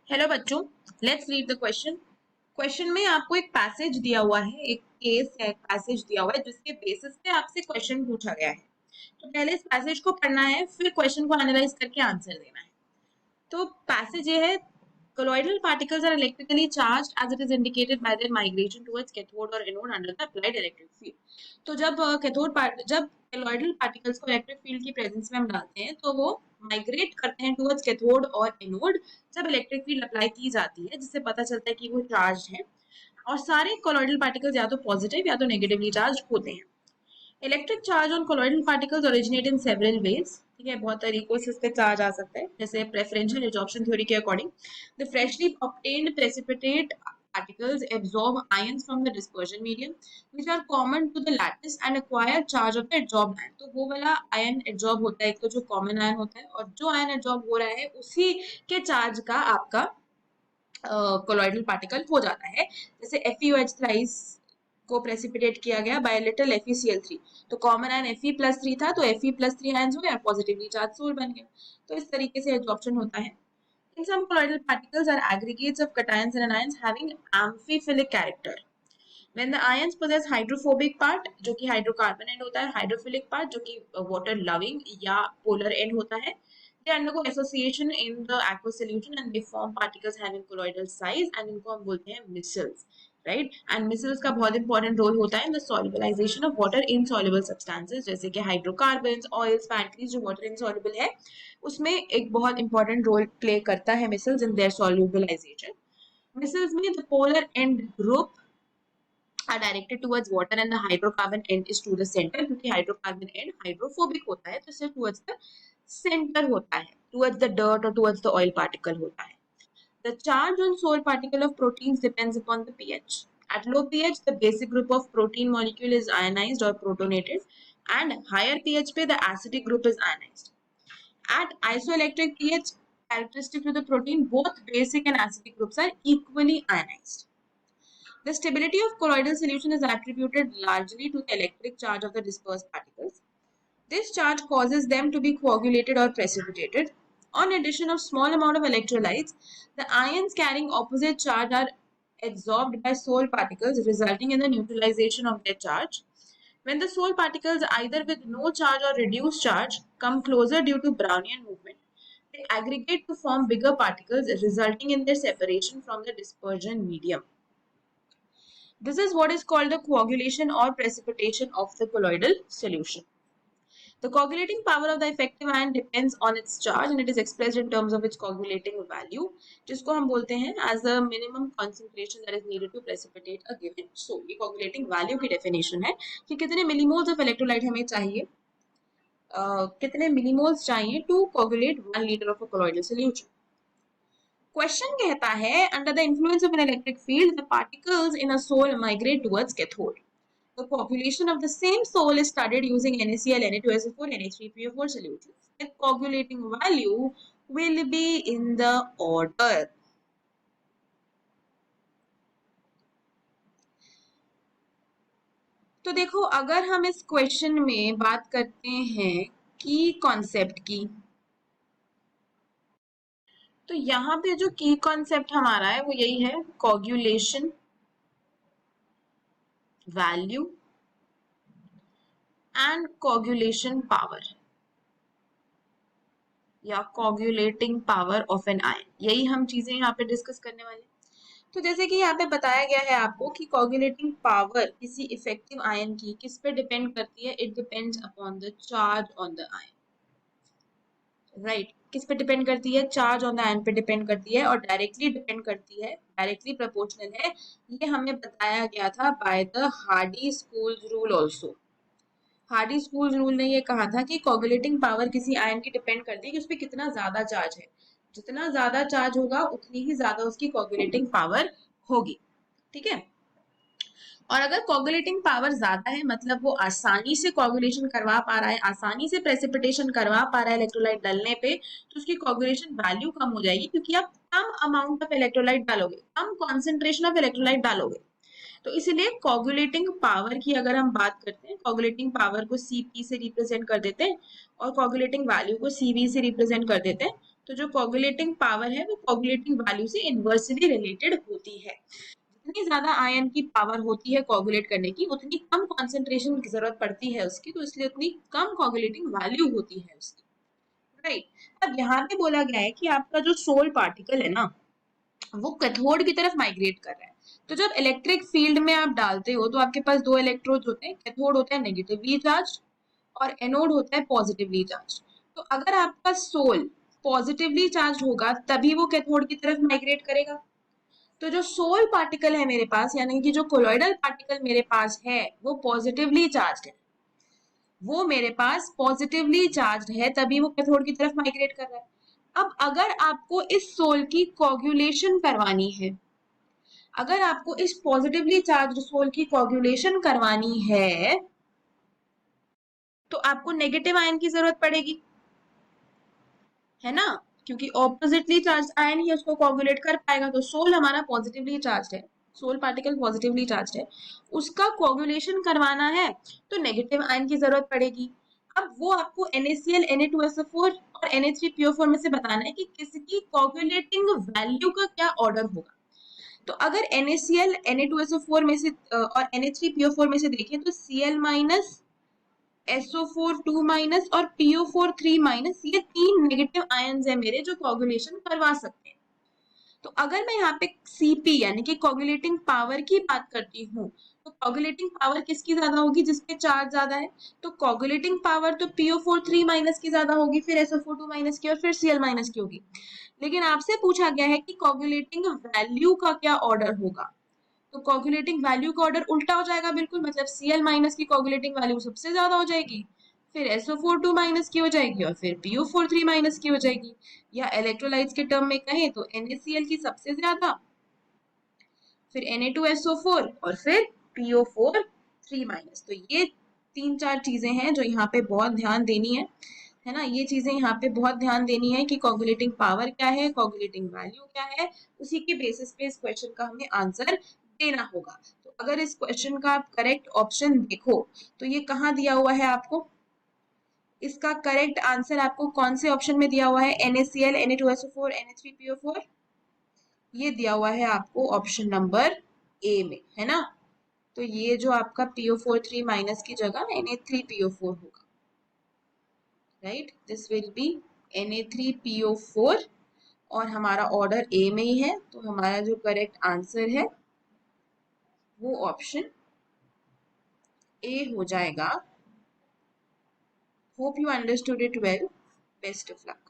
Hello बच्चों, let's read the question. Question में आपको एक पैसेज दिया हुआ है, एक केस या एक पैसेज दिया हुआ है जिसके बेसिस पे आपसे क्वेश्चन पूछा गया है। तो पहले इस पैसेज को पढ़ना है, फिर क्वेश्चन को एनालाइज करके आंसर देना है। तो पैसेज ये है, colloidal particles are electrically charged as it is indicated by their migration towards cathode or anode under the applied electric field। तो जब जब colloidal particles को इलेक्ट्रिक फील्ड की प्रेजेंस में हम डालते हैं तो वो माइग्रेट करते हैं टुवर्ड्स कैथोड और एनोड जब इलेक्ट्रिक फील्ड अप्लाई की जाती है, जिससे पता चलता है कि वो चार्ज है। और सारे colloidal particles या तो पॉजिटिव या तो नेगेटिवली चार्ज होते हैं। Electric charge on colloidal particles originate in several ways. ठीक है, बहुत तरीकों से इस पे चार्ज आ सकता है, जैसे प्रेफरेंशियल एब्जॉर्प्शन थ्योरी के according the freshly obtained precipitate particles absorb ions from the dispersion medium which are common to the lattice and acquire charge of the adsorbed ion। तो वो वाला आयन एब्जॉर्ब होता है, एक तो जो कॉमन आयन होता है, और जो आयन एब्जॉर्ब हो रहा है उसी के चार्ज का आपका कोलॉइडल पार्टिकल हो जाता है। जैसे FeOH थ्राइस को प्रेसिपिटेट किया गया बाय लिटिल FeCl3, तो कॉमन आयन Fe+3 था, तो Fe+3 आयंस हो गए, पॉजिटिवली चार्ज सोल बन गया। तो इस तरीके से एब्जॉर्प्शन होता है। In some colloidal particles are aggregates of cations and anions having amphiphilic character। When the ions possess hydrophobic part जो कि हाइड्रोकार्बन एंड होता है, हाइड्रोफिलिक पार्ट जो कि वाटर लविंग या पोलर एंड होता है, they undergo association in the aqueous solution and they form particles having colloidal size and इनको हम बोलते हैं मिसल्स, राइट। एंड मिसल्स का बहुत इंपॉर्टेंट रोल होता है in the solubilization of water insoluble substances, जैसे कि हाइड्रोकार्बन्स, ऑयल्स, फैट जो वाटर इनसॉल्युबल है उसमें एक बहुत इंपॉर्टेंट रोल प्ले करता है micelles in their solubilization. Micelles में the polar end group are directed towards water and the hydrocarbon end is to the center, क्योंकि हाइड्रोकार्बन एंड हाइड्रोफोबिक होता है तो सिर्फ towards the center होता है, towards the dirt or towards the oil particle होता है। The charge on soil particle of proteins depends upon the pH। At low pH, the basic group of protein molecule is ionized or protonated, and higher pH पे the acidic group is ionized। At isoelectric pH, characteristic to the protein, both basic and acidic groups are equally ionized। The stability of colloidal solution is attributed largely to the electric charge of the dispersed particles. This charge causes them to be coagulated or precipitated. On addition of small amount of electrolytes, the ions carrying opposite charge are absorbed by Sol particles, resulting in the neutralization of their charge. When the Sol particles, either with no charge or reduced charge, come closer due to Brownian movement, they aggregate to form bigger particles, resulting in their separation from the dispersion medium. This is what is called the coagulation or precipitation of the colloidal solution. The coagulating power of the effective ion depends on its charge and it is expressed in terms of its coagulating value, जिसको हम बोलते हैं as the minimum concentration that is needed to precipitate a given solute। ये coagulating value की definition है कि कितने millimoles of electrolyte हमें चाहिए, कितने millimoles चाहिए to coagulate 1 liter of a colloidal solution। Question कहता है under the influence of an electric field the particles in a sol migrate towards cathode. The population of the same soul is studied using NaCl, Na2SO4, Na3PO4 solutions. The coagulating value will be in the order। तो देखो, अगर हम इस question में बात करते हैं की कॉन्सेप्ट की, तो यहाँ पे जो की कॉन्सेप्ट हमारा है वो यही है, coagulation value and coagulation power या coagulating power of an ion, यही हम चीजें यहाँ पे डिस्कस करने वाले हैं। तो जैसे कि यहाँ पे बताया गया है आपको कि कोगुलेटिंग पावर किसी इफेक्टिव आयन की किस पे डिपेंड करती है, it depends upon the charge on the ion, right. किस पे डिपेंड करती है, चार्ज ऑन द आयन पे डिपेंड करती है, और डायरेक्टली डिपेंड करती है, डायरेक्टली प्रोपोर्शनल है। ये हमें बताया गया था by the Hardy school rule also. Hardy school rule ने ये कहा था कि कोगुलेटिंग पावर किसी आयन की डिपेंड करती है कि उस पर कितना ज्यादा चार्ज है, जितना ज्यादा चार्ज होगा उतनी ही ज्यादा उसकी कोगुलेटिंग पावर होगी, ठीक है। और अगर कोगुलेटिंग पावर ज्यादा है, मतलब वो आसानी से कोगुलेशन करवा पा रहा है, आसानी से प्रेसिपिटेशन करवा पा रहा है इलेक्ट्रोलाइट डालने पे, तो उसकी कोगुलेशन वैल्यू कम हो जाएगी, क्योंकि आप कम अमाउंट ऑफ इलेक्ट्रोलाइट डालोगे, कम कॉन्सेंट्रेशन ऑफ इलेक्ट्रोलाइट डालोगे। तो इसलिए कोगुलेटिंग पावर की अगर हम बात करते हैं, कोगुलेटिंग पावर को Cp से रिप्रेजेंट कर देते हैं और कोगुलेटिंग वैल्यू को Cv से रिप्रेजेंट कर देते हैं। तो जो कोगुलेटिंग पावर है वो कोगुलेटिंग वैल्यू से इनवर्सली रिलेटेड होती है। जितनी ज्यादा आयन की पावर होती है कोगुलेट करने की, उतनी कम कॉन्सेंट्रेशन की जरूरत पड़ती है उसकी, तो इसलिए उतनी कम कोगुलेटिंग वैल्यू होती है उसकी, राइट। अब यहाँ पे बोला गया है कि आपका जो सोल पार्टिकल है ना, वो कैथोड की तरफ माइग्रेट कर रहा है। तो जब इलेक्ट्रिक फील्ड में आप डालते हो तो आपके पास दो इलेक्ट्रोड होते हैं, कैथोड होता है नेगेटिवली चार्ज और एनोड होता है पॉजिटिवली चार्ज। तो अगर आपका सोल पॉजिटिवली चार्ज होगा तभी वो कैथोड की तरफ माइग्रेट करेगा। तो जो सोल पार्टिकल है मेरे पास, यानी कि जो कोलॉइडल पार्टिकल मेरे पास है, वो पॉजिटिवली चार्ज है, वो मेरे पास पॉजिटिवली चार्ज है, तभी वो कैथोड की तरफ माइग्रेट कर रहा है। अब अगर आपको इस सोल की कोगुलेशन करवानी है, अगर आपको इस पॉजिटिवली चार्ज सोल की कोगुलेशन करवानी है, तो आपको नेगेटिव आयन की जरूरत पड़ेगी, है ना, क्योंकि ऑपोजिटली चार्ज आयन ही उसको कोगुलेट कर पाएगा। तो सोल हमारा पॉजिटिवली चार्ज है, सोल पार्टिकल पॉजिटिवली चार्ज है, उसका कोगुलेशन करवाना है तो नेगेटिव आयन की जरूरत पड़ेगी। अब वो आपको NaCl, Na2SO4 और Na3PO4 में से बताना है कि किसकी कोगुलेटिंग वैल्यू का क्या ऑर्डर होगा। तो अगर NaCl, Na2SO4 में से और Na3PO4 में से देखें तो Cl माइनस, SO4 2 माइनस और PO4 3 माइनस, ये तीन नेगेटिव आयन्स है मेरे जो कोगुलेशन करवा सकते हैं। तो अगर मैं यहाँ पे Cp यानी कि कोगुलेटिंग पावर की बात करती हूँ, तो कोगुलेटिंग पावर किसकी ज्यादा होगी, जिसपे चार्ज ज्यादा है। तो कोगुलेटिंग पावर तो PO4 3 माइनस की ज्यादा होगी, फिर SO4 2 माइनस की और फिर Cl माइनस की होगी। लेकिन आपसे पूछा गया है कि कोगुलेटिंग वैल्यू का क्या ऑर्डर होगा। तो कोगुलेटिंग वैल्यू का ऑर्डर उल्टा हो जाएगा बिल्कुल, मतलब Cl माइनस की कोगुलेटिंग वैल्यू सबसे ज्यादा हो जाएगी, फिर SO4 2 माइनस की हो जाएगी और फिर PO4 3 माइनस की हो जाएगी। या इलेक्ट्रोलाइट्स के टर्म में कहें तो NaCl की सबसे ज्यादा, फिर Na2SO4 और फिर PO4 3 माइनस। तो ये तीन चार चीजें हैं जो यहाँ पे बहुत ध्यान देनी है ना, ये चीजें यहाँ पे बहुत ध्यान देनी है कि कोगुलेटिंग पावर क्या है, कोगुलेटिंग वैल्यू क्या है, उसी के बेसिस पे इस क्वेश्चन का हमें आंसर देना होगा। तो अगर इस क्वेश्चन का आप करेक्ट ऑप्शन देखो तो ये कहाँ दिया हुआ है आपको, इसका करेक्ट आंसर आपको कौन से ऑप्शन में दिया हुआ है, NaCl, Na2SO4, Na3PO4, ये दिया हुआ है आपको ऑप्शन नंबर ए में, है ना। तो ये जो आपका PO4 3 माइनस की जगह Na3PO4 होगा, right, this will be Na3PO4 और हमारा ऑर्डर ए में ही है, तो हमारा जो करेक्ट आंसर है वो ऑप्शन ए हो जाएगा। Hope you understood it well, best of luck.